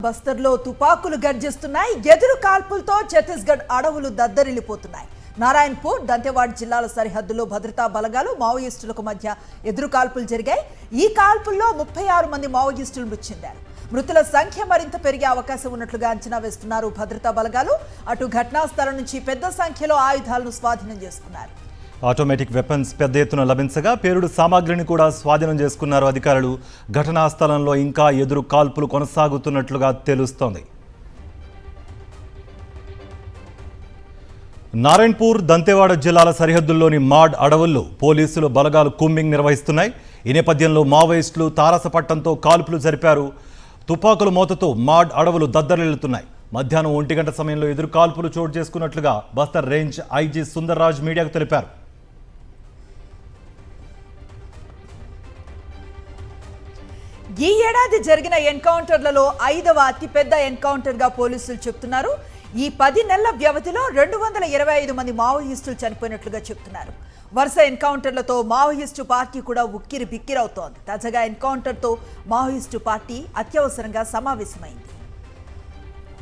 బస్తర్లో తుపాకులు గర్జిస్తున్నాయి. ఎదురు కాల్పులతో ఛత్తీస్గఢ్ అడవులు దద్దరిల్లిపోతున్నాయి. నారాయణపూర్, దంతెవాడ జిల్లాల సరిహద్దులో భద్రతా బలగాలు మావోయిస్టులకు మధ్య ఎదురు కాల్పులు జరిగాయి. ఈ కాల్పుల్లో 36 మంది మావోయిస్టులు మృతి చెందారు. మృతుల సంఖ్య మరింత పెరిగే అవకాశం ఉన్నట్లుగా అంచనా వేస్తున్నారు భద్రతా బలగాలు. అటు ఘటనా స్థలం నుంచి పెద్ద సంఖ్యలో ఆయుధాలను స్వాధీనం చేసుకున్నారు. ఆటోమేటిక్ వెపన్స్ పెద్ద ఎత్తున లభించగా పేలుడు సామాగ్రిని కూడా స్వాధీనం చేసుకున్నారు అధికారులు. ఘటనా స్థలంలో ఇంకా ఎదురు కాల్పులు కొనసాగుతున్నట్లుగా తెలుస్తోంది. నారాయణపూర్, దంతెవాడ జిల్లాల సరిహద్దుల్లోని మాడ్ అడవుల్లో పోలీసులు బలగాలు కూంబింగ్ నిర్వహిస్తున్నాయి. ఈ నేపథ్యంలో మావోయిస్టులు తారసపట్టంతో కాల్పులు జరిపారు. తుపాకుల మోతతో మాడ్ అడవులు దద్దరిల్లుతున్నాయి. మధ్యాహ్నం 1 గంట సమయంలో ఎదురు కాల్పులు చోటు చేసుకున్నట్లుగా బస్తర్ రేంజ్ ఐజీ సుందర్రాజ్ మీడియాకు తెలిపారు. ఈ ఏడాది జరిగిన ఎన్కౌంటర్లలో 5వ అతిపెద్ద ఎన్కౌంటర్గా పోలీసులు చెబుతున్నారు. ఈ 10 నెలల వ్యవధిలో 225 మంది మావోయిస్టులు చనిపోయినట్లుగా చెబుతున్నారు. వరుస ఎన్కౌంటర్లతో మావోయిస్టు పార్టీ కూడా ఉక్కిరి బిక్కిరవుతోంది. తాజాగా ఎన్కౌంటర్తో మావోయిస్టు పార్టీ అత్యవసరంగా సమావేశమైంది.